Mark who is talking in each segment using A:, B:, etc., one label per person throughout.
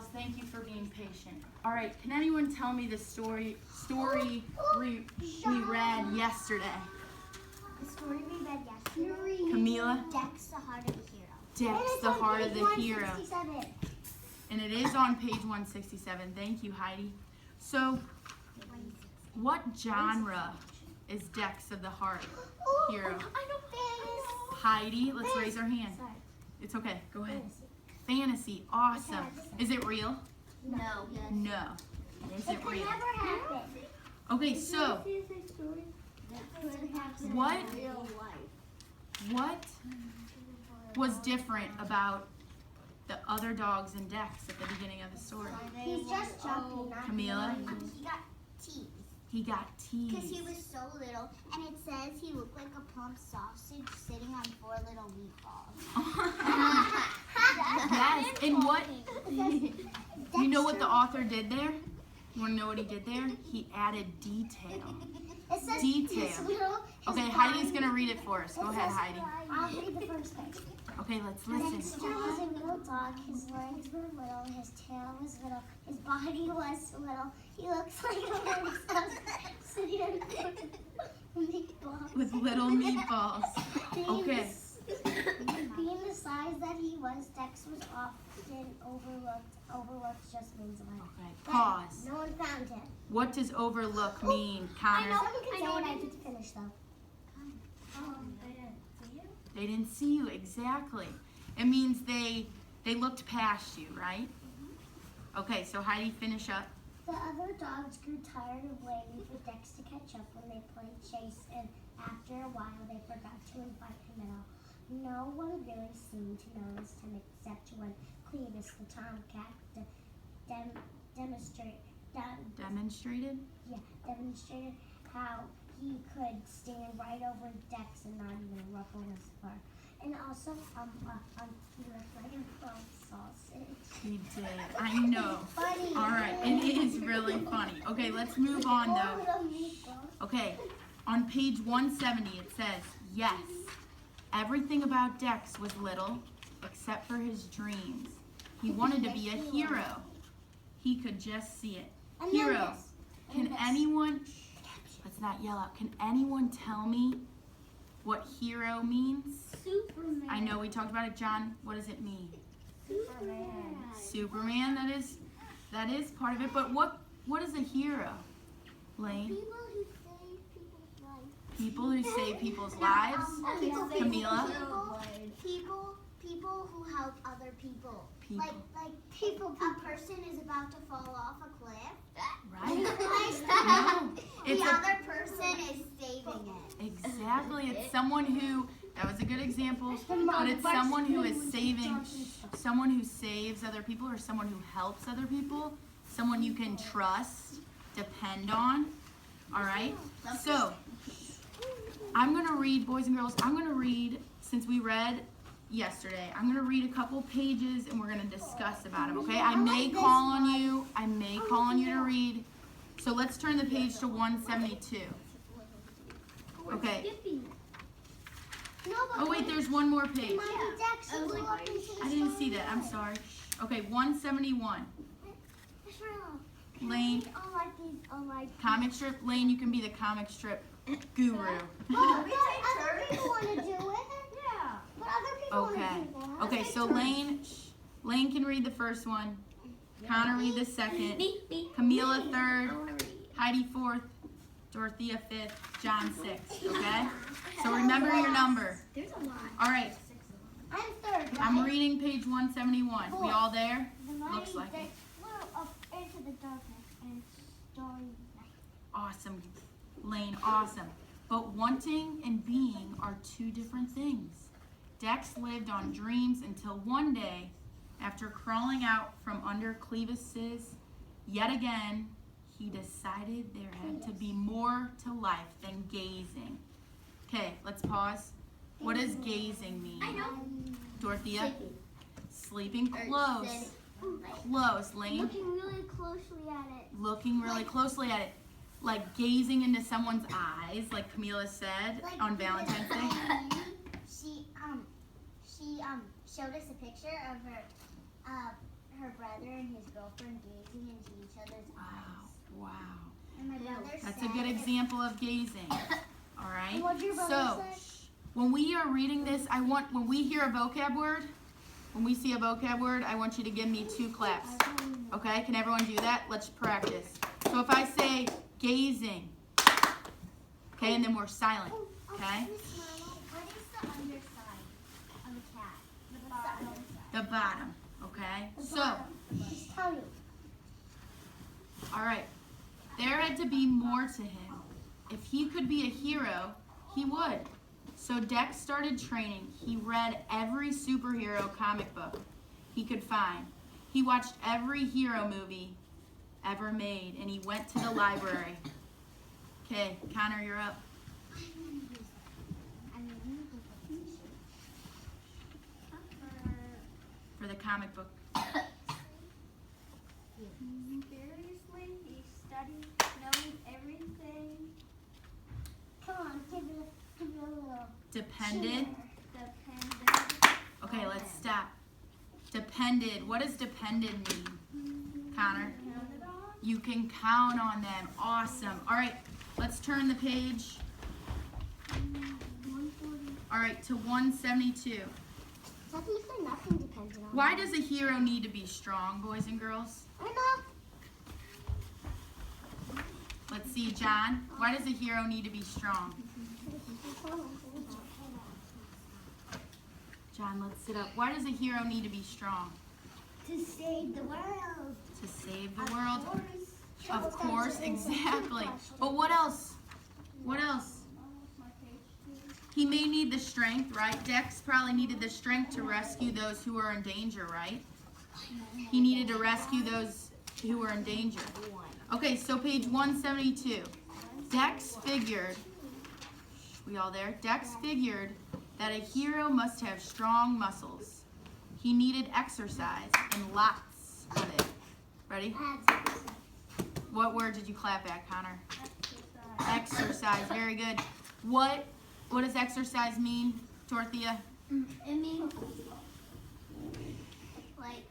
A: girls. Thank you for being patient. All right, can anyone tell me the story we read yesterday?
B: The story we read yesterday.
A: Camila?
B: Dex, the heart of the hero.
A: Dex, the heart of the hero.
B: 167.
A: And it is on page 167. Thank you, Heidi. So, what genre is Dex of the heart hero?
B: I know fantasy.
A: Heidi, let's raise our hand.
B: Sorry.
A: It's okay. Go ahead. Fantasy. Awesome. Is it real?
B: No.
A: No. Is it
B: It
A: real?
B: never happened.
A: Okay, so what was different about the other dogs and Dex at the beginning of the story?
B: He's just jumping. Not
A: Camila?
B: He got teased.
A: He got
B: Because
A: teased.
B: he was so little, and it says he looked like a plump sausage sitting on 4 little meatballs.
A: Yes, and what, you know what the author did there? You want to know what he did there? He added detail.
B: It says
A: Detail.
B: his little.
A: Okay, Heidi's going to read it for us. Go ahead, Heidi.
B: I'll read the first page.
A: Okay, let's
B: Dexter
A: listen.
B: was a little dog. His legs were little. His tail was little. His body was little. He looks like a little sitting on meatballs.
A: With little meatballs. Okay.
B: Being the size that he was, Dex was often overlooked. Overlooked just means like.
A: Okay, pause.
B: No one found him.
A: What does overlook mean, Connor?
B: Someone can say when I get to finish though.
A: They didn't see you, exactly. It means they looked past you, right? Okay, so Heidi, finish up.
B: The other dogs grew tired of waiting for Dex to catch up when they played chase, and after a while they forgot to invite him at all. No one really seemed to notice him except when Clevis the tomcat
A: Demonstrated?
B: demonstrated how he could stand right over Dex and not even ruffle his fur. And also, he looked like a plump sausage.
A: He did. I know.
B: Funny.
A: All right, it is really funny. Okay, let's move on though. Okay, on page 170 it says, yes, everything about Dex was little except for his dreams. He wanted to be a hero. He could just see it.
B: And
A: Hero.
B: then this.
A: Can anyone, let's not yell out, can anyone tell me what hero means?
B: Superman.
A: I know we talked about it, John. What does it mean?
B: Superman.
A: Superman, that is part of it, but what is a hero? Lane?
B: People who save people's lives.
A: People who save people's lives? Camila?
B: People who help other people.
A: People.
B: Like people. A person is about to fall off a cliff.
A: Right?
B: No,
A: No.
B: the
A: It's
B: other person is saving it.
A: exactly, it's someone who, that was a good example, but it's someone who is saving, someone who saves other people or someone who helps other people, someone you can trust, depend on, all right? So, I'm going to read, boys and girls, I'm going to read, since we read yesterday, I'm going to read a couple pages and we're going to discuss about them, okay? I may call on you to read. So let's turn the page to 172. Okay. Oh wait, there's one more page. I didn't see that, I'm sorry. Okay, 171. Lane, comic strip. Lane, you can be the comic strip guru.
B: Other people want to do it. Yeah. But other people want to
A: Okay.
B: do that.
A: Okay, so Lane can read the first one. Connor read the second. Camila third. Heidi fourth. Dorothea fifth. John sixth. Okay? So remember your number.
B: There's a lot.
A: All right.
B: I'm third.
A: I'm
B: right?
A: reading page 171. We all there? Looks like it.
B: We're up into the darkness and starry night.
A: Awesome, Lane, awesome. But wanting and being are two different things. Dex lived on dreams until one day, after crawling out from under Clevis's, yet again, he decided there had to be more to life than gazing. Okay, let's pause. What does gazing mean?
B: I know.
A: Dorothea? Sleeping. Close. Close, Lane.
B: Looking really closely at it.
A: Looking really closely at it. Like gazing into someone's eyes, like Camila said on Valentine's Day.
B: She showed us a picture of her her brother and his girlfriend gazing into each other's eyes.
A: Wow.
B: And my brother
A: That's a
B: said,
A: good example of gazing. All right.
B: What'd your brother say?
A: When we are reading this, when we hear a vocab word, when we see a vocab word, I want you to give me 2 claps. Okay? Can everyone do that? Let's practice. So if I say gazing, okay, and then we're silent. Okay?
B: What is the underside of a cat? The bottom.
A: The bottom. Okay? So,
B: Just tell you.
A: all right. There had to be more to him. If he could be a hero, he would. So Dex started training. He read every superhero comic book he could find. He watched every hero movie ever made, and he went to the library. Okay, Connor, you're up. For the comic book.
B: Fearlessly, he studied, knowing everything. Come on, give it a little.
A: Depended.
B: Depended.
A: Okay, let's stop. Depended. What does depended mean, Connor? You can count on them. Awesome. All right, let's turn the page. All right, to 172.
B: Technically, nothing depends on.
A: Why does a hero need to be strong, boys and girls?
B: I know.
A: Let's see, John. Why does a hero need to be strong? John, let's sit up. Why does a hero need to be strong?
B: To save the world.
A: To save the world?
B: Of
A: Of course, exactly. But what else? What else? He may need the strength, right? Dex probably needed the strength to rescue those who were in danger, right? He needed to rescue those who were in danger. Okay, so page 172. Dex figured, we all there? Dex figured that a hero must have strong muscles. He needed exercise and lots of it. Ready? What word did you clap at, Connor? Exercise. Very good. What does exercise mean, Dorothea?
B: It means like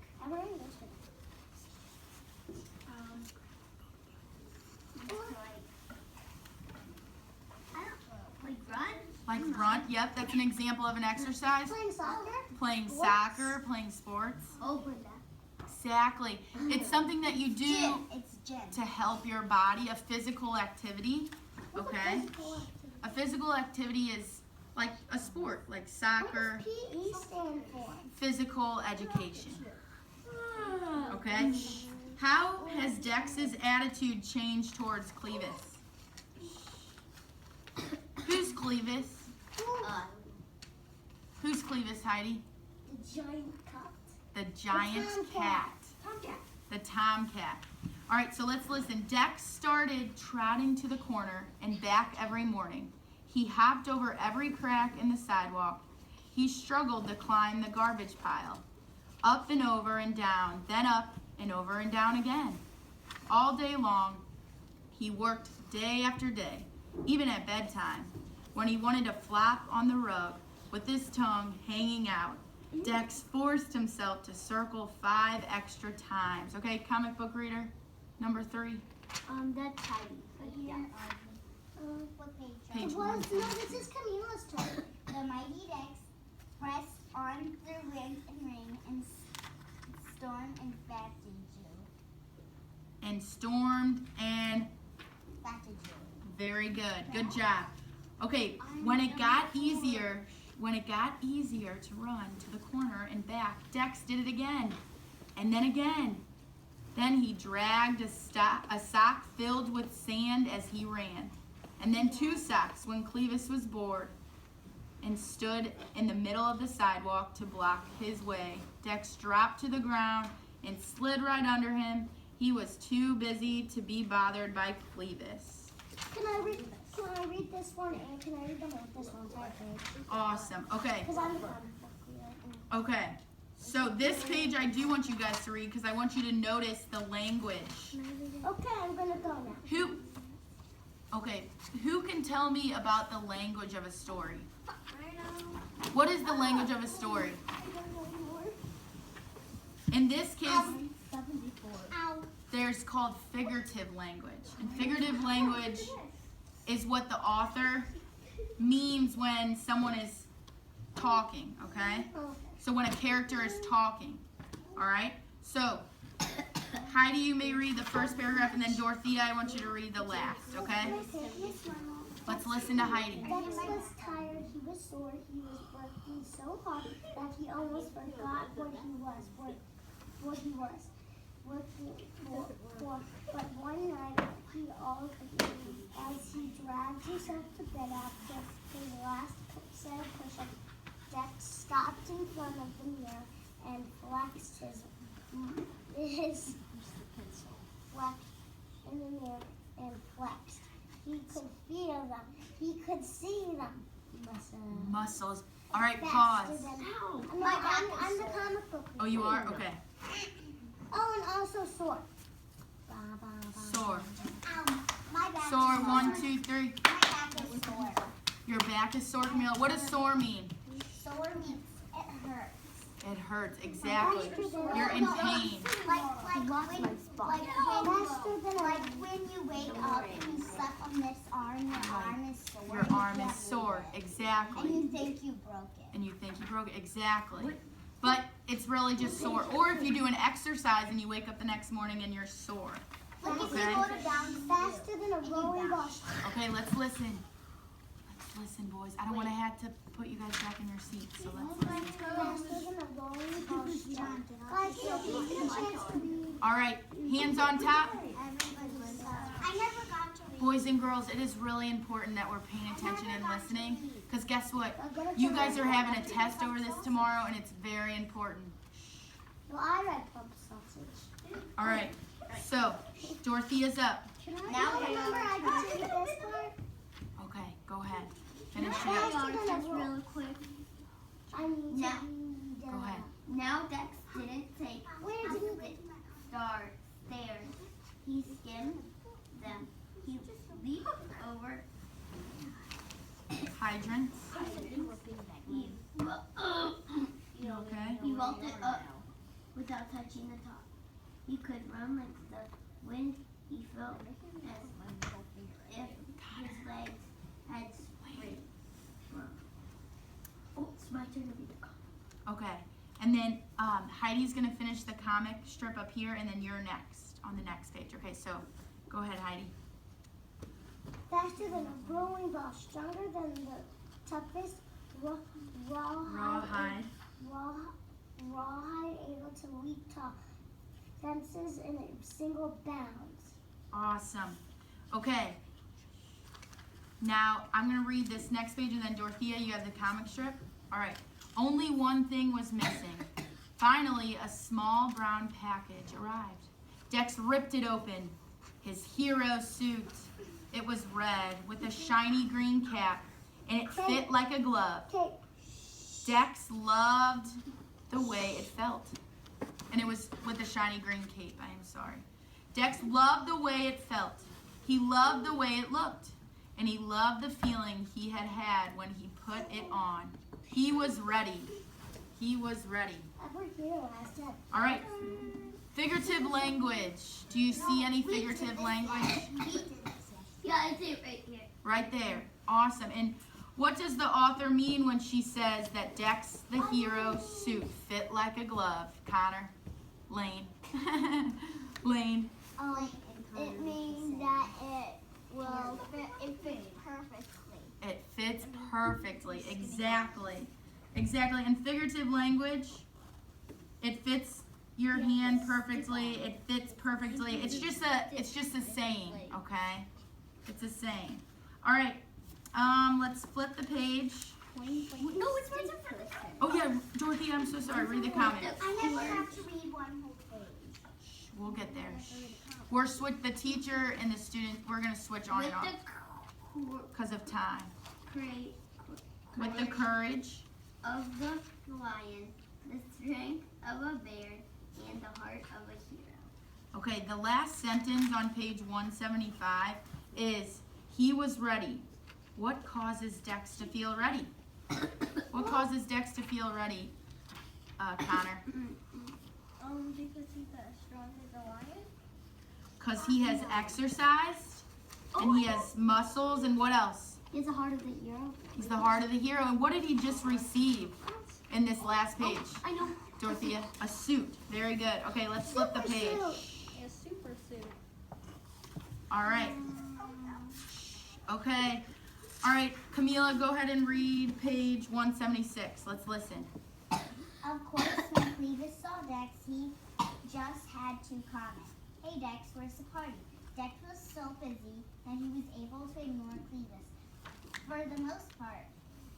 B: run.
A: Like run. Yep, that's an example of an exercise.
B: Playing soccer.
A: Playing soccer, playing sports.
B: Open that.
A: Exactly. It's something that you do
B: Gym. It's gym.
A: to help your body, a physical activity. Okay? A physical activity is like a sport, like soccer,
B: What does PE stand for?
A: physical education. Okay? How has Dex's attitude changed towards Clevis? Who's Clevis? Who's Clevis, Heidi?
B: The giant cat.
A: The giant cat.
B: Tomcat.
A: The tomcat. All right, so let's listen. Dex started trotting to the corner and back every morning. He hopped over every crack in the sidewalk. He struggled to climb the garbage pile. Up and over and down, then up and over and down again. All day long, he worked day after day, even at bedtime, when he wanted to flop on the rug with his tongue hanging out. Dex forced himself to circle 5 extra times. Okay, comic book reader, number 3.
B: That's Heidi. What page?
A: Page
B: No,
A: 1.
B: this is Camila's turn. The mighty Dex pressed on through wind and rain and storm and fatted you.
A: And stormed and
B: Fatted you.
A: very good. Good job. Okay, when it got easier to run to the corner and back, Dex did it again. And then again. Then he dragged a sock filled with sand as he ran. And then 2 socks when Clevis was bored and stood in the middle of the sidewalk to block his way. Dex dropped to the ground and slid right under him. He was too busy to be bothered by Clevis.
B: Can I read this one and can I read them with this one type page?
A: Awesome. Okay.
B: Because I'm the comic book reader.
A: Okay. So this page I do want you guys to read because I want you to notice the language.
B: Okay, I'm gonna go now.
A: Who can tell me about the language of a story?
B: I know.
A: What is the language of a story?
B: I don't know more.
A: In this case,
B: 74.
A: there's called figurative language. And figurative language is what the author means when someone is talking, okay? So when a character is talking, all right? So, Heidi, you may read the first paragraph, and then Dorothea, I want you to read the last, okay? Let's listen to Heidi.
B: Dex was tired, he was sore, he was working so hard that he almost forgot what he was working for. But one night, as he dragged himself to bed after his last set of push-ups, Dex stopped in front of the mirror and flexed his flexed in the mirror and flexed. He could feel them. He could see them.
A: Muscles. All right, pause.
B: I'm the comic book.
A: Oh, you are? Okay.
B: Oh, and also sore.
A: Sore.
B: Ow. My back
A: Sore,
B: is
A: 1, 2, 3.
B: My back is sore.
A: Your back is sore, Camille. What does sore mean?
B: Sore means it hurts.
A: It hurts, exactly. You're in pain.
B: Like when you wake up and you suck on this arm, your arm is sore.
A: Your arm is sore, exactly.
B: And you think you broke it.
A: And you think you broke it, exactly. But it's really just sore. Or if you do an exercise and you wake up the next morning and you're sore.
B: Like if you
A: Okay.
B: go to bounce faster than a rolling ball.
A: Okay, let's listen. Let's listen, boys. I don't want to have to put you guys back in your seats, so let's listen.
B: Faster than a rolling ball. Guys, you'll get a chance to read.
A: All right, hands on top.
B: I never got to read.
A: Boys and girls, it is really important that we're paying attention and listening. Because guess what? You guys are having a test over this tomorrow, and it's very important.
B: Well, I read Pump Sausage.
A: All right, so Dorothea's up.
B: Now remember I got to read this part?
A: Okay, go ahead. Finish it
B: Faster
A: up.
B: than a roll.
C: quick.
B: I need
C: Now-
B: to read.
A: Go ahead.
C: Now Dex didn't take
B: Where did you read?
C: stairs. He skimmed them. He leaped over.
A: Hydrants.
C: He,
A: You okay?
C: he vaulted up without touching the top. He could run like the wind. He felt as if his legs had springs. Oh, it's my turn to read the comic.
A: Okay. And then Heidi's going to finish the comic strip up here, and then you're next on the next page. Okay, so go ahead, Heidi.
B: Faster than a rolling ball, stronger than the toughest
A: Rawhide.
B: rawhide, able to leap tall fences in a single bounds.
A: Awesome. Okay. Now, I'm going to read this next page, and then Dorothea, you have the comic strip. All right. Only one thing was missing. Finally, a small brown package arrived. Dex ripped it open. His hero suit. It was red with a shiny green cap, and it fit like a glove.
B: Okay,
A: Dex loved the way it felt. And it was with a shiny green cape, I am sorry. Dex loved the way it felt. He loved the way it looked. And he loved the feeling he had had when he put it on. He was ready. He was ready.
B: over here last time.
A: All right. Figurative language. Do you see any figurative language?
C: Yeah, it's it right here.
A: Right there. Awesome. And what does the author mean when she says that Dex, the hero, suit fit like a glove? Connor? Lane? Lane?
B: It means that it fits perfectly.
A: It fits perfectly. Exactly. Exactly. In figurative language, it fits your hand perfectly. It fits perfectly. It's just a saying, okay? It's a saying. All right. Let's flip the page.
C: No, it's my turn for this one.
A: Oh yeah, Dorothy, I'm so sorry. Read the comment.
B: I never have to read one whole page.
A: We'll get there. We're the teacher and the student. We're gonna switch on and off because of time. With the courage
C: of the lion, the strength of a bear, and the heart of a hero.
A: Okay, the last sentence on page 175 is, he was ready. What causes Dex to feel ready? What causes Dex to feel ready, Connor?
C: Because he's as strong as a lion.
A: Because he has exercised, and he has muscles, and what else?
C: He has the heart of the hero.
A: He's the heart of the hero. And what did he just receive in this last page?
C: I know.
A: Dorothea, a suit. Very good. Okay, let's flip the page.
C: A super suit.
A: All right. Okay. All right, Camila, go ahead and read page 176. Let's listen.
B: Of course, when Clevis saw Dex, he just had to comment. Hey Dex, where's the party? Dex was so busy that he was able to ignore Clevis. For the most part,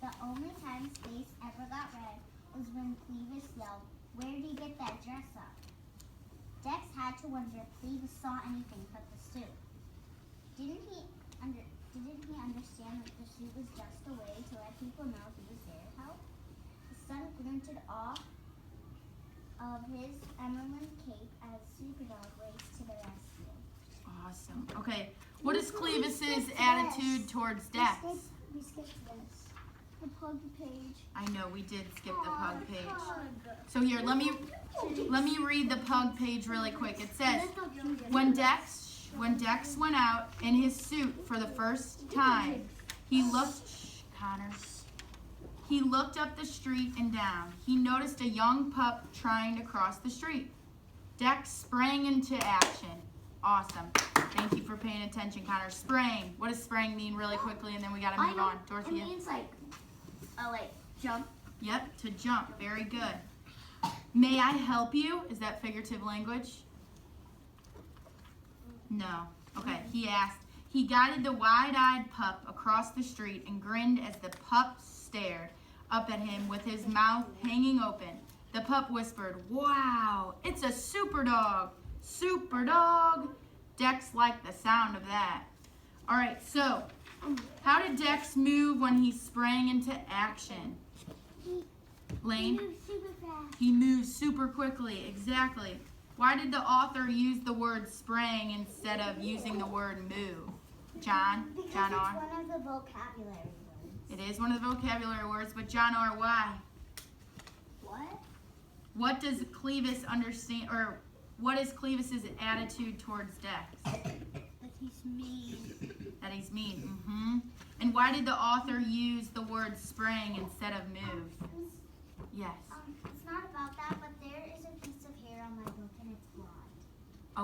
B: the only time his face ever got red was when Clevis yelled, "Where did he get that dress up?" Dex had to wonder if Clevis saw anything but the suit. Didn't he understand that the suit was just a way to let people know he was there to help? The sun glinted off of his emerald cape as Superdog raced to the rescue.
A: Awesome. Okay, what is Clevis's attitude towards Dex?
B: We skipped this.
C: The plug page.
A: I know we did skip the pug page. So here, let me read the pug page really quick. It says, when Dex went out in his suit for the first time, he looked up the street and down. He noticed a young pup trying to cross the street. Dex sprang into action. Awesome. Thank you for paying attention, Connor. Sprang. What does sprang mean really quickly? And then we got to move on. Dorothea?
C: It means like jump.
A: Yep, to jump. Very good. May I help you? Is that figurative language? No. Okay, he asked. He guided the wide-eyed pup across the street and grinned as the pup stared up at him with his mouth hanging open. The pup whispered, "Wow, it's a super dog. Super dog." Dex liked the sound of that. All right, so how did Dex move when he sprang into action? Lane? He moved super quickly, exactly. Why did the author use the word sprang instead of using the word move? John?
B: Because
A: John
B: it's
A: R?
B: one of the vocabulary words.
A: It is one of the vocabulary words, but John R, why?
C: What?
A: What does Clevis understand, or what is Clevis's attitude towards Dex?
C: That he's mean.
A: That he's mean. And why did the author use the word sprang instead of move? Yes.
B: It's not about that, but there is a piece of hair on my book and it's blonde.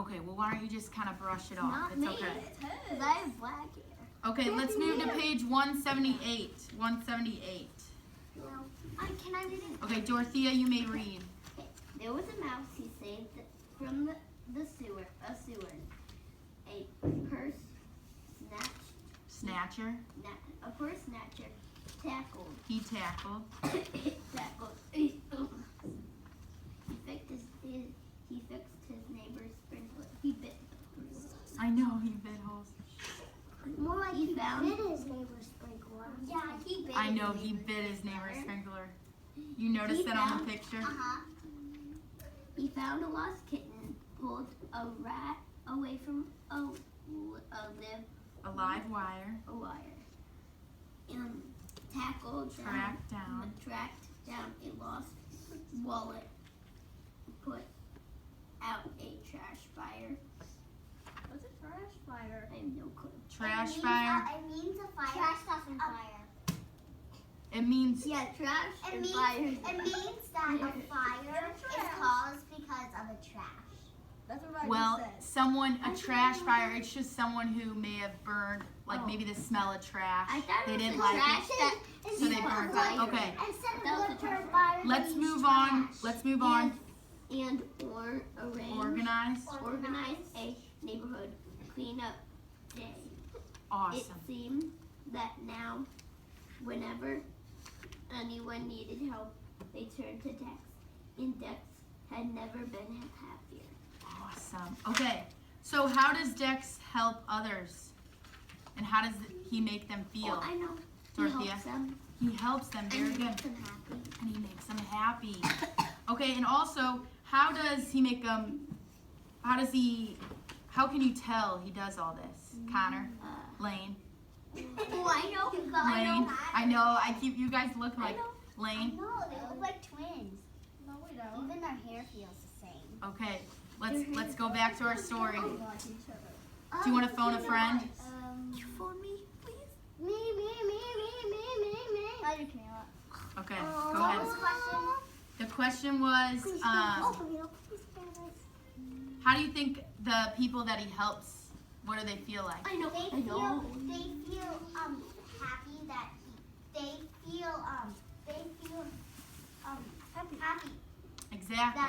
A: Okay, well, why don't you just kind of brush it off?
C: Not
A: It's
C: me.
A: okay.
C: Because I have black hair.
A: Okay, let's move to page 178. 178.
C: Can I read it?
A: Okay, Dorothea, you may read.
C: There was a mouse he saved from the sewer. A purse
A: Snatcher.
C: A purse snatcher tackled.
A: He tackled.
C: He fixed his neighbor's sprinkler. He bit.
A: I know, he bit holes.
B: More like
C: He found-
B: bit his neighbor's sprinkler.
C: Yeah, he bit.
A: I know, he bit his neighbor's sprinkler. You noticed that on the picture?
C: He found a lost kitten, pulled a rat away from a
A: A live wire.
C: wire, and tracked down a lost wallet, put out a trash fire. What's a trash fire? I have no clue.
A: Trash fire.
B: It means a fire. Trash stuff and fire.
A: It means
C: Yeah, trash
B: It
C: and
B: means,
C: fire.
B: it means that a fire is caused because of a trash.
C: That's what
A: well, a trash fire. It's just someone who may have burned, like maybe the smell of trash.
C: I thought
A: They
C: it was
A: didn't
C: the
A: like
C: trash
A: it,
C: that
A: so they burned it. Okay,
B: Instead of
C: That was
B: wood
C: a trash
B: for fire,
A: let's
B: they use
A: move on.
B: trash.
A: Let's move on.
C: and
A: Organize.
C: organize a neighborhood cleanup day.
A: Awesome.
C: It seemed that now, whenever anyone needed help, they turned to Dex, and Dex had never been happier.
A: Awesome. Okay, so how does Dex help others? And how does he make them feel?
C: Oh, I know.
A: Dorothea?
C: He helps them,
A: He helps them.
C: and
A: Very
C: he
A: good.
C: makes them happy.
A: And he makes them happy. Okay, and also, how does he make them, how can you tell he does all this? Connor? Lane?
C: Oh, I know.
A: Lane? I know, you guys look like
C: know.
A: Lane.
B: No, they look like twins.
C: No, we don't.
B: Even their hair feels the same.
A: Okay, let's go back to our story. Do
C: Do
A: you want to phone a friend?
C: You phone me, please?
B: Me.
C: I do Camila.
A: Okay,
B: Oh,
A: go ahead. The question was, how do you think the people that he helps, what do they feel like?
C: I know.
B: They feel happy that they feel happy
A: Exactly.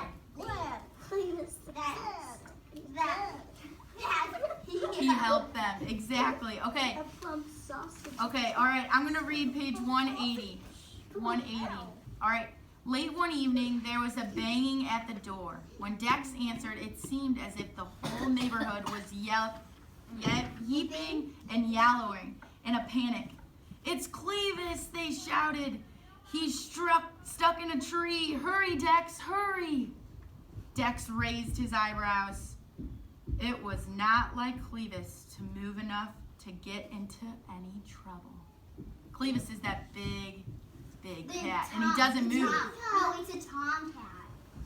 A: He helped them. Exactly. Okay. Okay, all right. I'm going to read page 180. 180. All right. Late one evening, there was a banging at the door. When Dex answered, it seemed as if the whole neighborhood was yeeping and yellowing in a panic. "It's Clevis!" they shouted. "He's stuck in a tree. Hurry, Dex, hurry!" Dex raised his eyebrows. It was not like Clevis to move enough to get into any trouble. Clevis is that big cat, and he doesn't move.
B: No, it's a tomcat.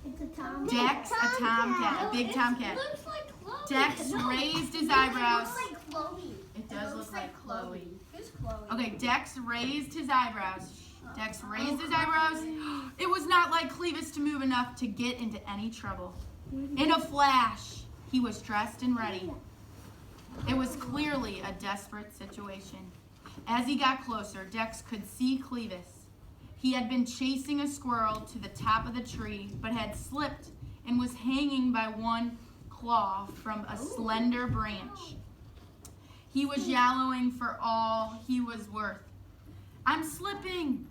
C: It's a tomcat.
A: Dex, a tomcat, a big tomcat.
C: Looks like Chloe.
A: Dex raised his eyebrows.
B: It looks like Chloe.
A: It does look like Chloe.
C: Who's Chloe?
A: Okay, Dex raised his eyebrows. Dex raised his eyebrows. It was not like Clevis to move enough to get into any trouble. In a flash, he was dressed and ready. It was clearly a desperate situation. As he got closer, Dex could see Clevis. He had been chasing a squirrel to the top of the tree, but had slipped and was hanging by one claw from a slender branch. He was yellowing for all he was worth. "I'm slipping!"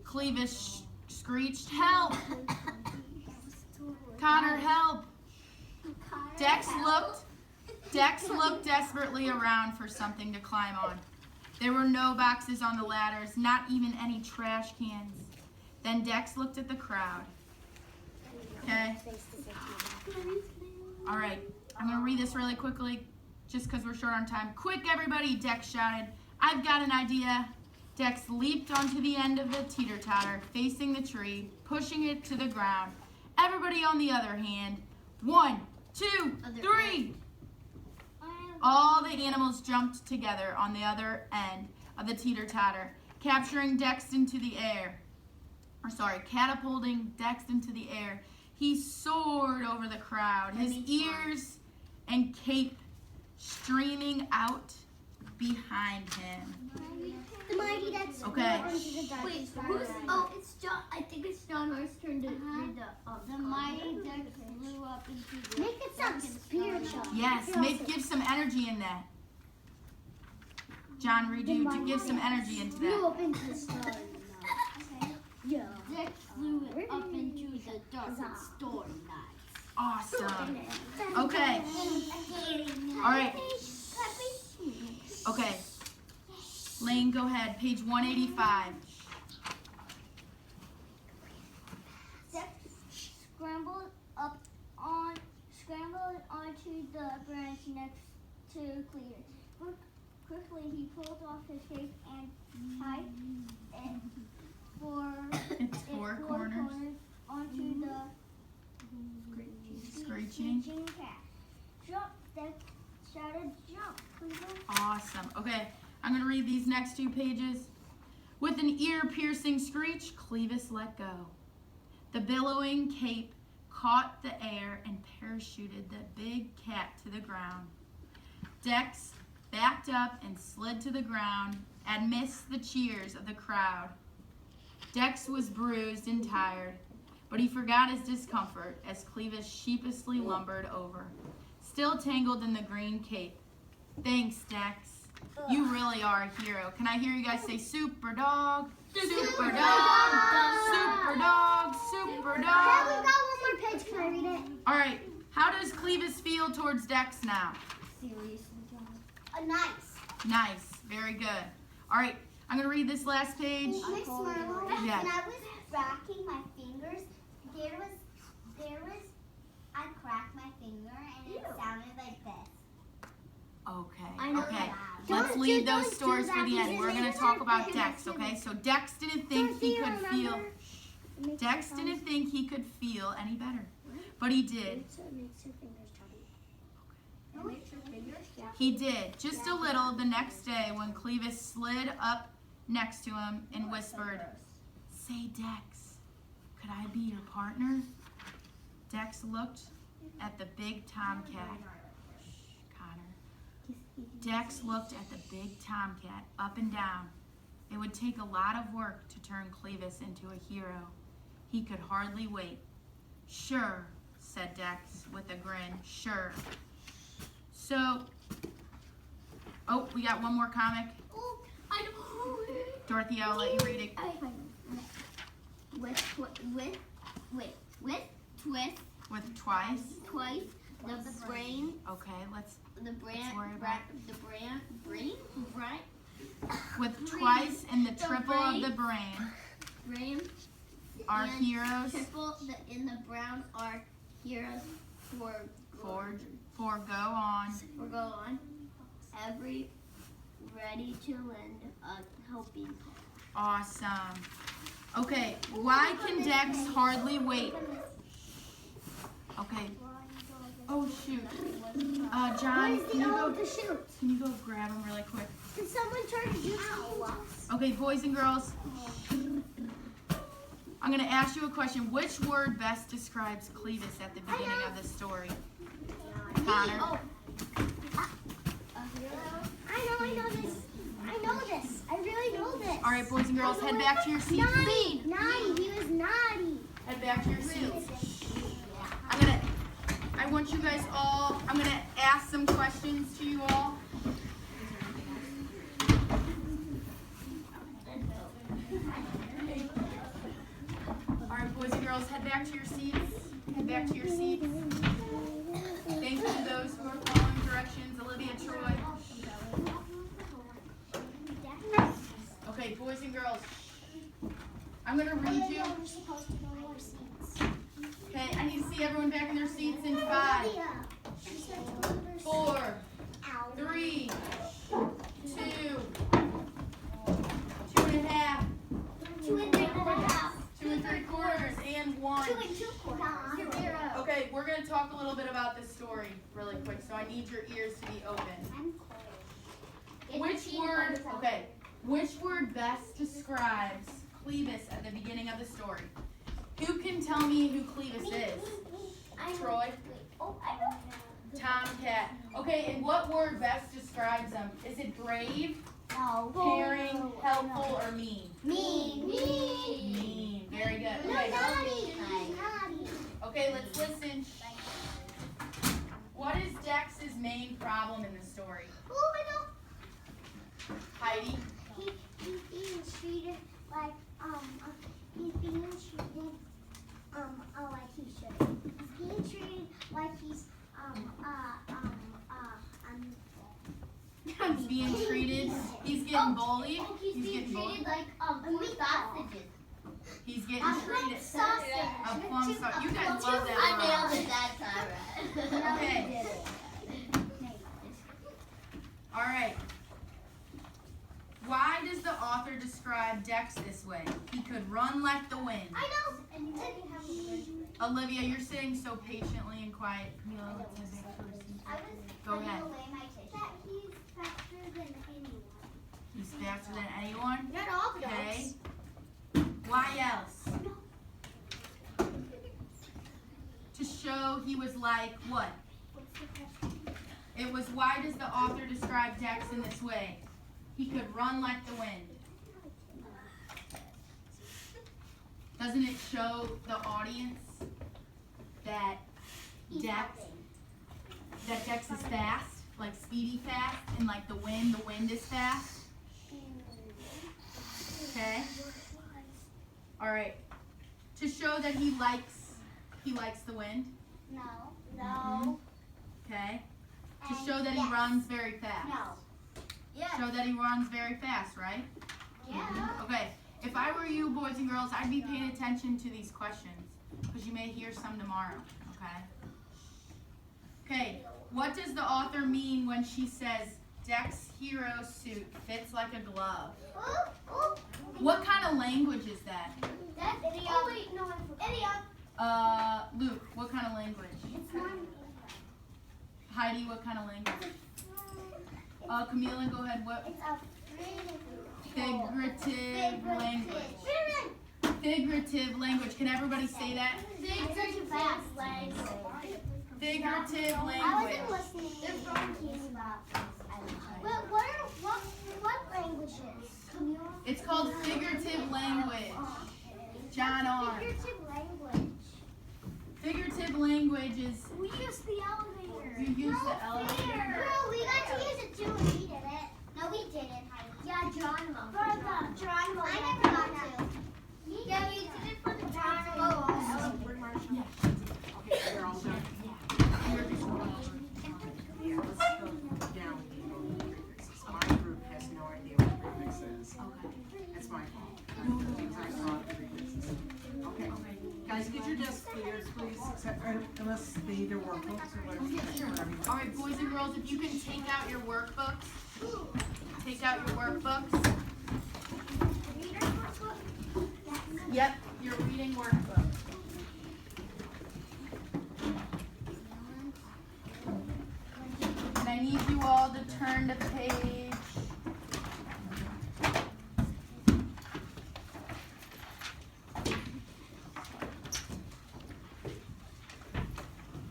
A: Clevis screeched. "Help! Connor, help!" Dex looked desperately around for something to climb on. There were no boxes on the ladders, not even any trash cans. Then Dex looked at the crowd. Okay? All right. I'm going to read this really quickly just because we're short on time. "Quick, everybody," Dex shouted. "I've got an idea." Dex leaped onto the end of the teeter-totter, facing the tree, pushing it to the ground. Everybody on the other hand. 1, 2, 3. All the animals jumped together on the other end of the teeter-totter, catapulting Dex into the air. He soared over the crowd, his ears and cape streaming out behind him.
B: The mighty Dex.
A: Okay.
C: Wait, who's? Oh, it's John. I think it's John North's turn to read the mighty Dex flew up into the.
B: Make it sound spiritual.
A: Yes, give some energy in that. John, read you to give some energy into
B: Flew
A: that.
B: up into the star. Yeah.
C: Dex flew up into the dark and stormy night.
A: Awesome. Okay. All right. Okay. Lane, go ahead. Page 185.
C: Dex scrambled onto the branch next to Cletus. Quickly, he pulled off his cape and tied it
A: Its four corners.
C: onto the
A: Screeching.
C: cat. Jump! Dex shouted, "Jump, Cletus!"
A: Awesome. Okay, I'm going to read these next 2 pages. With an ear-piercing screech, Clevis let go. The billowing cape caught the air and parachuted the big cat to the ground. Dex backed up and slid to the ground amidst the cheers of the crowd. Dex was bruised and tired, but he forgot his discomfort as Clevis sheepishly lumbered over, still tangled in the green cape. "Thanks, Dex. You really are a hero." Can I hear you guys say super dog? Super dog! Super dog! Super
B: We've
A: dog!
B: got one more page. Can I read it?
A: All right. How does Clevis feel towards Dex now?
C: Seriously, John.
B: Nice.
A: Nice. Very good. All right. I'm going to read this last page.
B: Miss Marlo,
A: Yeah.
B: when I was racking my fingers, I cracked my finger and it sounded like this.
A: Okay.
C: I know
A: Okay.
C: that.
A: Let's
B: Don't
A: leave
B: do-
A: those
B: don't do
A: stories for
B: that
A: the end.
B: because
A: We're
B: they
A: going to
B: don't
A: talk about
B: have
A: Dex,
B: to
A: okay? So Dex didn't think he could feel.
B: Remember?
A: Dex didn't think he could feel any better. But he did.
B: So it makes your fingers chubby. It makes your fingers chubby.
A: He did. Just a little the next day when Clevis slid up next to him and whispered, "Say, Dex, could I be your partner?" Dex looked at the big tomcat. Connor. Dex looked at the big tomcat up and down. It would take a lot of work to turn Clevis into a hero. He could hardly wait. "Sure," said Dex with a grin. "Sure." So, oh, we got one more comic.
C: Oh, I know.
A: Dorothy, I'll let you read it.
C: With twist,
A: With twice.
C: twice, the brain,
A: Okay, let's,
C: the brand,
A: worry about
C: brain,
A: with twice and the triple of the brain, our
C: and
A: heroes
C: triple in the brown are heroes for
A: go on.
C: Or go on. Every ready to lend a helping hand.
A: Awesome. Okay, why can Dex hardly wait? Okay. Oh shoot. John, can you go grab him really quick?
B: Did someone try to do something?
A: Okay, boys and girls. I'm gonna ask you a question. Which word best describes Clevis at the beginning of the story? Connor.
B: Oh. I know this. I know this. I really know this.
A: All right, boys and girls, head back to your seats.
B: Naughty. He was naughty.
A: Head back to your seats. I want you guys all, I'm gonna ask some questions to you all. All right, boys and girls, head back to your seats. Head back to your seats. Thank you to those who are following directions. Olivia, Troy. Okay, boys and girls, I'm gonna read you.
B: We're supposed to go to our seats.
A: Okay, I need to see everyone back in their seats in 5, 4, 3, 2, 2.5,
B: 2 3/4.
A: 2 3/4, and 1.
B: 2 2/4. 0.
A: Okay, we're gonna talk a little bit about this story really quick, so I need your ears to be open. Which word best describes Clevis at the beginning of the story? Who can tell me who Clevis is? Troy?
B: Oh, I know.
A: Tomcat. Okay, and what word best describes him? Is it brave,
B: No.
A: caring, helpful, or mean?
B: Mean.
A: Mean. Very good. Okay,
B: Naughty.
A: okay, let's listen. What is Dex's main problem in the story?
B: Oh, I know.
A: Heidi?
B: He's being treated like like he should. He's being treated like he's
A: He's being treated. He's getting bullied.
C: He's being treated like food sausages.
A: He's getting treated. A plum sauce. You guys love that.
C: I nailed it that time.
A: Okay. All right. Why does the author describe Dex this way? He could run like the wind.
B: I know.
A: Olivia, you're sitting so patiently and quiet. Camila, let's head back to our seats. Go ahead.
B: That he's faster than anyone.
A: He's faster than anyone?
B: Not all the
A: Okay. Why else? To show he was like what?
B: What's the question?
A: It was, why does the author describe Dex in this way? He could run like the wind. Doesn't it show the audience that Dex is fast, like speedy fast, and like the wind is fast? Okay. All right. To show that he likes the wind.
B: No.
A: Okay. To show that he runs very fast.
B: No.
A: Show that he runs very fast, right?
B: Yeah.
A: Okay. If I were you, boys and girls, I'd be paying attention to these questions because you may hear some tomorrow. Okay. Okay. What does the author mean when she says Dex hero suit fits like a glove? What kind of language is that?
B: That's idiom. Oh wait, no, idiom.
A: Luke, what kind of language? Heidi, what kind of language? Camila, go ahead. What?
B: It's a
A: Figurative language. Figurative language. Can everybody say that?
B: Figurative language.
A: Figurative
B: I
A: language.
B: wasn't listening. They're talking about. What languages?
A: It's called figurative language. John R.
B: Figurative language.
A: Figurative language is
B: We used the elevator.
A: you use the elevator.
B: Girl, we got to use it too and we did it. No, we didn't, Heidi. Yeah, Geronimo. Geronimo. I never got to. Yeah, we did it for the Geronimo.
D: Okay, we're all done. Yeah, let's go down. My group has no idea what prefix is. That's my fault. I thought prefixes. Okay, guys, get your desk cleared, please, unless they need their workbooks or whatever.
A: All right, boys and girls, if you can take out your workbooks. Take out your workbooks. Yep, your reading workbook. And I need you all to turn to page.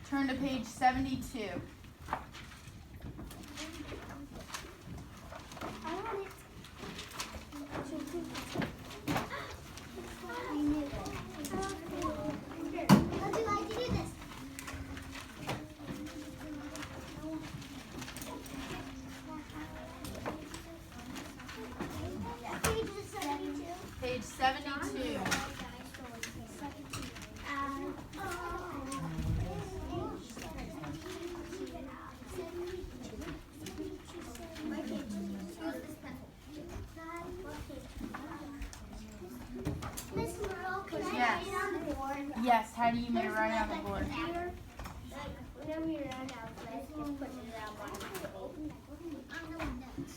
A: Turn to page 72. Page 72.
B: Miss Merle, can I
A: Yes.
B: write it on the board?
A: Yes, how do you may write on the board?
B: Whenever you run out, let's just put it on one table. On the windows.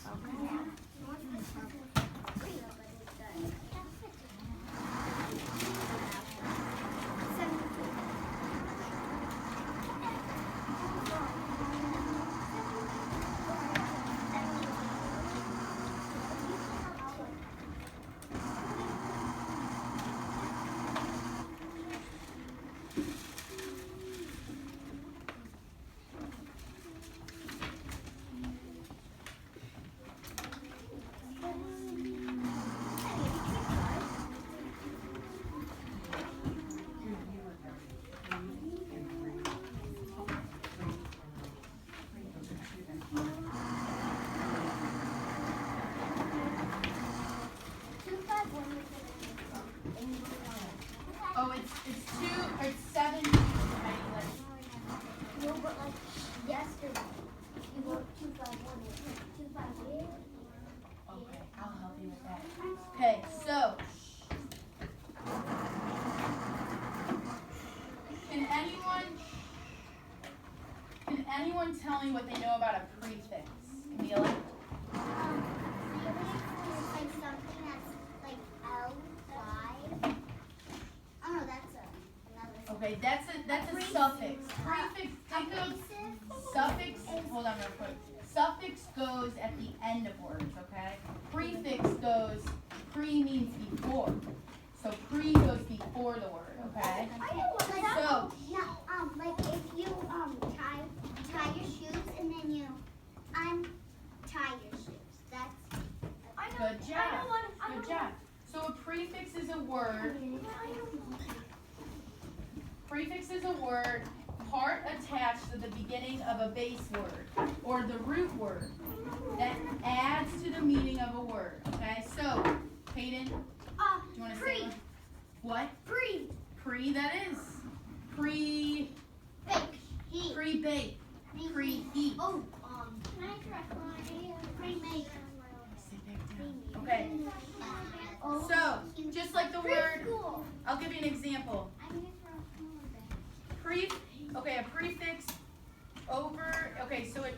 A: Oh, it's 7.
B: No, but like yesterday, you wrote 251 and 258.
A: Okay, I'll help you with that. Okay, so can anyone tell me what they know about a prefix? Camila?
B: It's like something that's like L-Y. Oh no, that's another.
A: Okay, that's a suffix. Prefix, think of suffix. Hold on real quick. Suffix goes at the end of words, okay? Prefix goes, pre means before. So pre goes before the word, okay? So,
B: Like if you tie your shoes and then you untie your shoes. That's
A: good job. Good job. So a prefix is a word. Prefix is a word, part attached to the beginning of a base word, or the root word, that adds to the meaning of a word, okay? So, Peyton, do you want to say one? What? Pre, that is. Pre-bake. Pre-heat.
B: Oh, can I correct my pre-make?
A: Sit back down. Okay, so, just like the word, I'll give you an example. Okay, a prefix over, okay, so it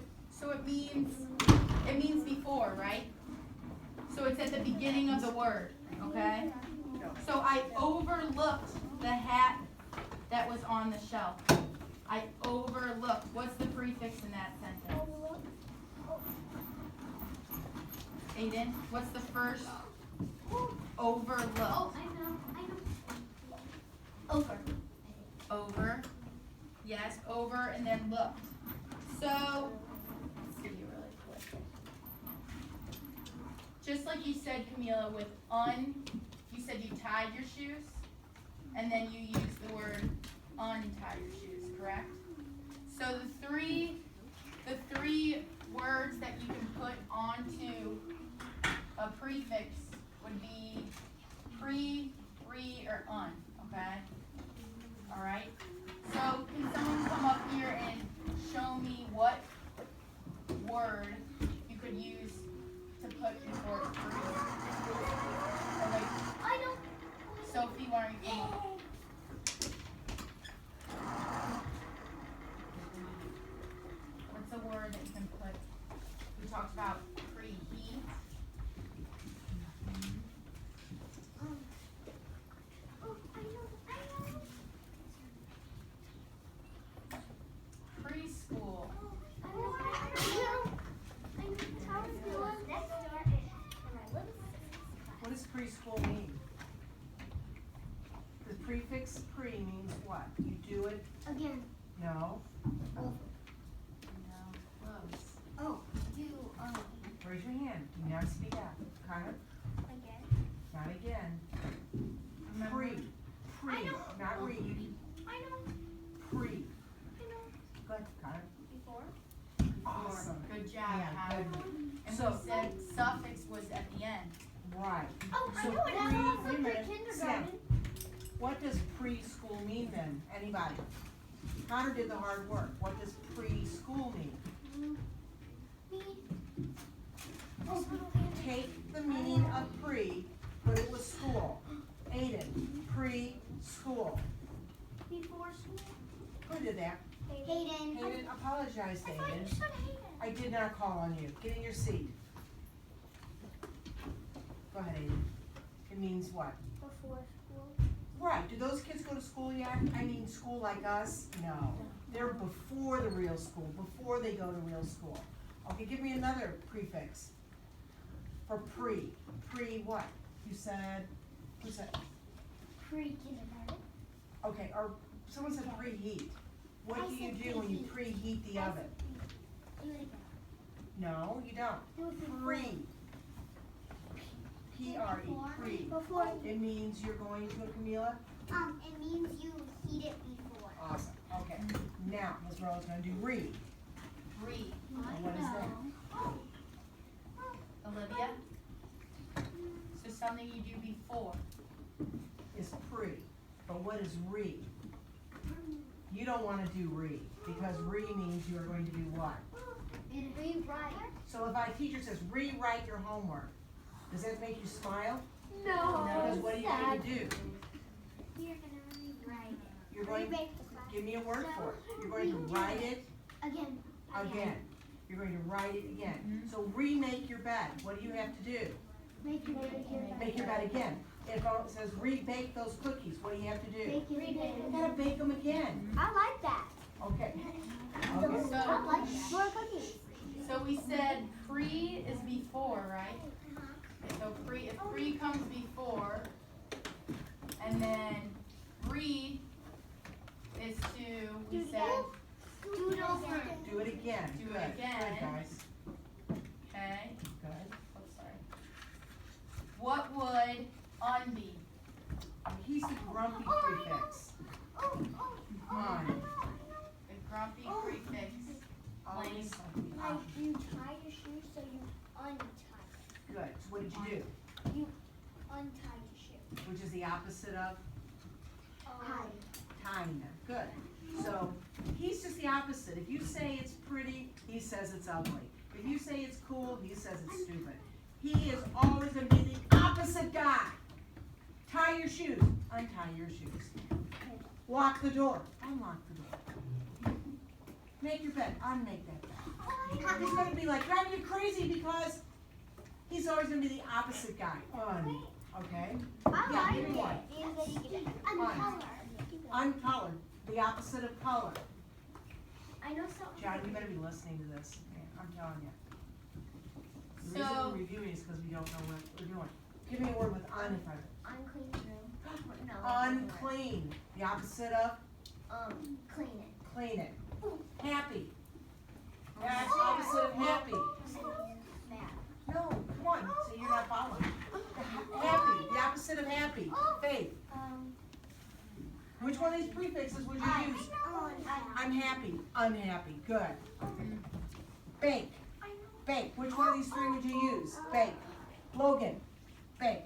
A: means before, right? So it's at the beginning of the word, okay? So I overlooked the hat that was on the shelf. I overlooked. What's the prefix in that sentence? Aiden, what's the first? Overlooked.
C: Oh, I know. Over.
A: Over. Yes, over and then looked. So, let's see really quick. Just like you said, Camila, with you said you tied your shoes, and then you used the word untie your shoes, correct? So the three words that you can put onto a prefix would be pre, re, or un, okay? All right? So can someone come up here and show me what word you could use to put before pre? Or like,
C: I know.
A: Sophie, why don't you come up? What's a word that you can put? We talked about preheat.
C: Oh, I know.
A: Preschool.
D: What does preschool mean? The prefix pre means what? You do it?
C: Again.
D: No.
A: No, close.
C: Oh, do
D: Raise your hand. Do not speak out. Connor?
C: again.
D: Not again.
A: Remember?
D: Pre. Pre.
C: I know.
D: Not re.
C: I know.
D: Pre.
C: I know.
D: Go ahead, Connor.
C: Before.
D: Awesome.
A: Good job,
D: Yeah,
A: Howard.
D: good.
A: And
D: So-
A: we said suffix was at the end.
D: Right.
C: Oh, I
D: So
C: know it.
D: pre,
C: That's
D: wait a
C: also for
D: minute. Sam,
C: kindergarten.
D: what does preschool mean then? Anybody? Connor did the hard work. What does preschool mean? Take the meaning of pre, put it with school. Aiden, preschool.
C: Before school.
D: Who did that?
C: Hayden.
D: Hayden, apologize to
C: I thought you
D: Hayden.
C: said Hayden.
D: I did not call on you. Get in your seat. Go ahead, Aiden. It means what?
C: Before school.
D: Right, do those kids go to school yet? I mean, school like us? No. They're before the real school, before they go to real school. Okay, give me another prefix for pre. Pre what? You said, who said?
C: Pre-kindergarten.
D: Okay, or someone said preheat. What do you do when you preheat the oven?
C: Do it again.
D: No, you don't.
C: Do it before.
D: Pre. P-R-E, pre.
C: Before.
D: It means you're going to, Camila?
C: It means you heat it before.
D: Awesome, okay. Now, Ms. Rose gonna do re.
A: Re.
D: And what is that?
A: Olivia? So something you do before.
D: Is pre, but what is re? You don't wanna do re, because re means you are going to do what?
C: Rewrite.
D: So if our teacher says rewrite your homework, does that make you smile?
C: No.
D: Because what are you going to do?
C: You're gonna rewrite it.
D: You're going,
C: Remake the
D: give me a word for it. You're going to write it
C: Again.
D: again. You're going to write it again. So remake your bed. What do you have to do?
C: Make your bed.
D: Make your bed again. If it says rebake those cookies, what do you have to do?
C: Make your bed.
D: You gotta bake them again.
C: I like that.
D: Okay.
C: I like that. More cookies.
A: So we said pre is before, right? So pre, if pre comes before, and then re is to, we said,
C: Do it over.
D: Do it again.
A: Do it
D: Good.
A: again.
D: Good, guys.
A: okay,
D: Good.
A: oops, sorry. What would un be?
D: He's the grumpy prefix. On.
A: The grumpy prefix.
D: Always something
C: Like
D: on.
C: you tie your shoes so you untie
D: Good. So what did you do?
C: it. You untie your shoe.
D: Which is the opposite of
C: Tie.
D: tying them. Good. So he's just the opposite. If you say it's pretty, he says it's ugly. If you say it's cool, he says it's stupid. He is always going to be the opposite guy. Tie your shoes. Untie your shoes. Lock the door. Unlock the door. Make your bed. Unmake that bed. He's going to be like driving you crazy because he's always going to be the opposite guy. Okay?
C: I
D: Yeah,
C: like
D: give me one.
C: it.
D: On. Uncolored, the opposite of color.
C: I know something.
D: John, you better be listening to this. Man, I'm telling you. The reason
A: So-
D: we're reviewing is because we don't know what we're doing. Give me a word with un in front of it.
C: Unclean room. No.
D: Unclean, the opposite of
C: Clean it.
D: clean it. Happy. That's the opposite of happy.
C: Bad.
D: No, come on, so you're not following. Happy, the opposite of happy. Faith. Which one of these prefixes would you use? I'm happy, unhappy, good. Bake, bake, which one of these three would you use? Bake. Logan, bake.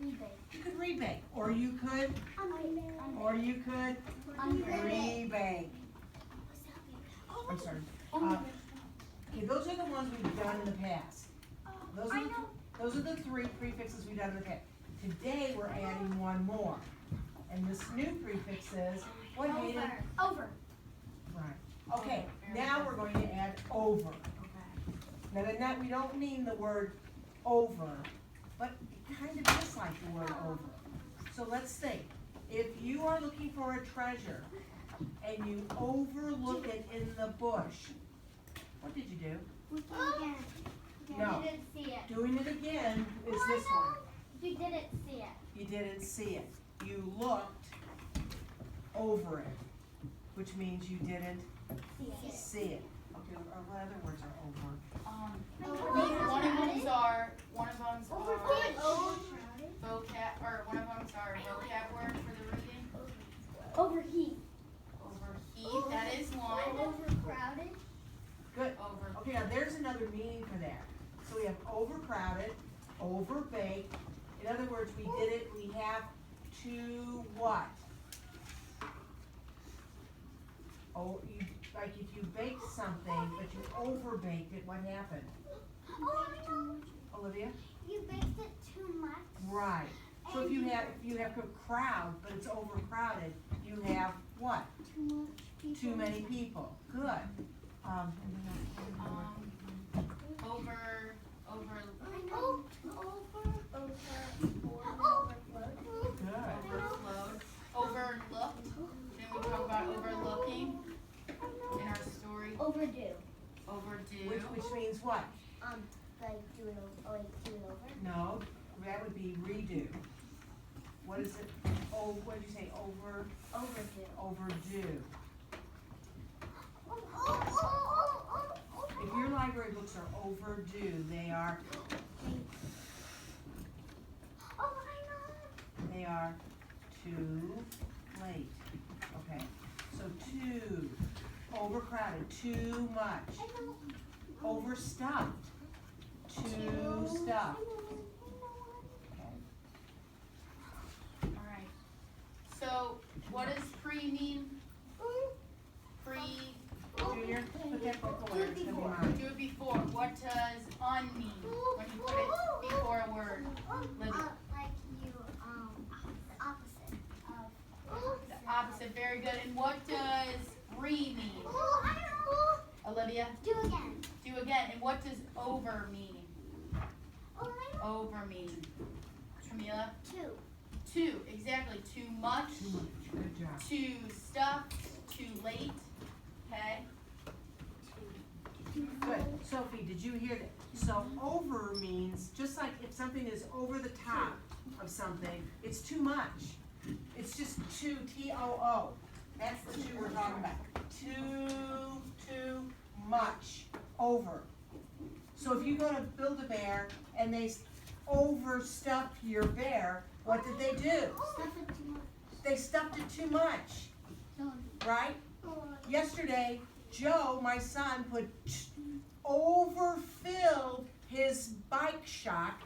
C: Rebate.
D: You could rebake, or you could rebake. I'm sorry. Okay, those are the ones we've done in the past. Those are the three prefixes we've done in the past. Today, we're adding one more. And this new prefix is, what Hayden?
C: Over.
D: Right. Okay, now we're going to add over. Now, in that, we don't mean the word over, but it kind of is like the word over. So let's think. If you are looking for a treasure and you overlook it in the bush, what did you do? No.
C: You didn't see it.
D: Doing it again is this one.
C: You didn't see it.
D: You didn't see it. You looked over it, which means you didn't see it. Okay, what other words are over?
A: One of them's are vocab word for the reading.
C: Overheat.
A: Overheat, that is one.
C: Overcrowded.
D: Good.
A: Over.
D: Okay, now there's another meaning for that. So we have overcrowded, overbaked. In other words, we have to what? Oh, like if you baked something, but you overbaked it, what happened? Olivia?
C: You baked it too much.
D: Right. So if you have a crowd, but it's overcrowded, you have what? Too many people. Good.
A: Overflowed. Overlooked. Didn't we talk about overlooking in our story?
C: Overdue.
A: Overdue.
D: Which means what?
C: Like do it over.
D: No, that would be redo. What is it? Oh, what did you say? Overdue. If your library books are overdue, they are too late. Okay. So too, overcrowded, too much, overstuffed, too stuffed. Okay.
A: Alright. So, what does pre mean? Pre.
D: Junior, put that book away. It's gonna be mine.
A: Do it before. What does un mean when you put it before a word? Libby.
C: Like you, the opposite of.
A: The opposite. Very good. And what does re mean? Olivia?
C: Do again.
A: Do again. And what does over mean? Over mean. Camila? Too. Exactly. Too much.
D: Too much. Good job.
A: Too stuffed. Too late. Okay.
D: Good. Sophie, did you hear that? So over means, just like if something is over the top of something, it's too much. It's just too, T-O-O. That's the two we're talking about. Too much. Over. So if you go to Build-A-Bear and they overstuffed your bear, what did they do?
C: Stuff it too much.
D: They stuffed it too much, right? Yesterday, Joe, my son, overfilled his bike shock,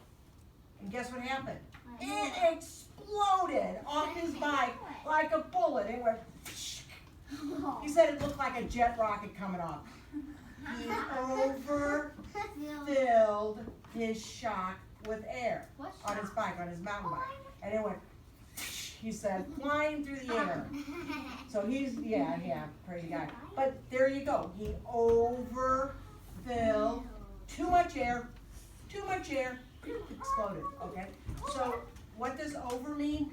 D: and guess what happened? It exploded off his bike like a bullet. It went. He said it looked like a jet rocket coming off. He overfilled his shock with air on his bike, on his mountain bike, and it went. He said, flying through the air. So he's, crazy guy. But there you go. He overfilled too much air, exploded, okay? So what does over mean?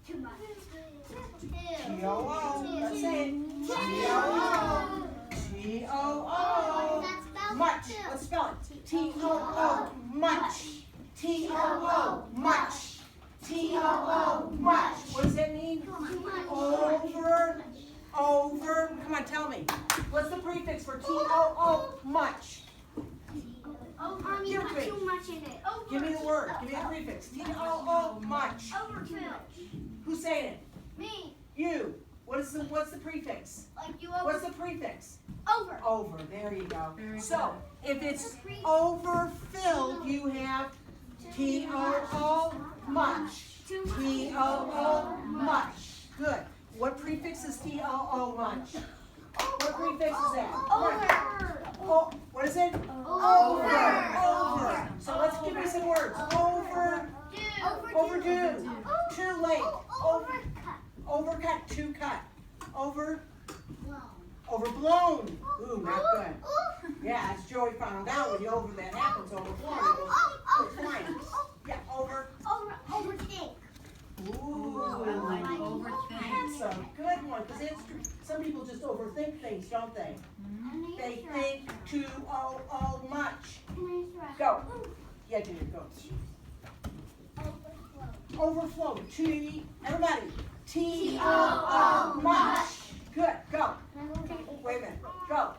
C: Too much.
D: T-O-O. Let's say it. T-O-O. T-O-O. Much. Let's spell it. T-O-O. Much. T-O-O. Much. T-O-O. Much. What does that mean? Over. Over. Come on, tell me. What's the prefix for T-O-O? Much.
C: You put too much in it.
D: Give me the word. Give me the prefix. T-O-O. Much.
C: Overfill.
D: Who's saying it?
C: Me.
D: You. What's the prefix?
C: Like you
D: What's the prefix?
C: over.
D: Over. There you go.
A: Very
D: So if it's overfilled, you have T-O-O. Much. T-O-O. Much. Good. What prefix is T-O-O. Much? What prefix is that? Come on. Oh, what is it? Over. So let's give me some words. Overdue. Too late. Overcut. To cut. Overblown. Ooh, not good. Yeah, as Joey found out, when you that happens, overblown. It goes flying. Yeah,
C: Overthink.
D: Ooh,
A: I like overthink.
D: that's a good one. Because some people just overthink things, don't they? They think too much. Go. Yeah, dude, go. Overflow. Everybody. T-O-O. Much. Good. Go. Wait a minute. Go.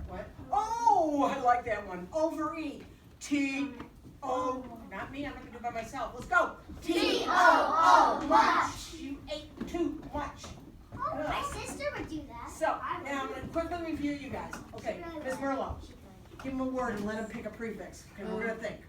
D: What? Oh, I like that one. Overeat. T-O. Not me. I'm not going to do it by myself. Let's go. T-O-O. Much. You ate too much.
C: My sister would do that.
D: So, now I'm going to quickly review you guys. Okay, Ms. Merlo, give him a word and let him pick a prefix. Okay, we're going to think.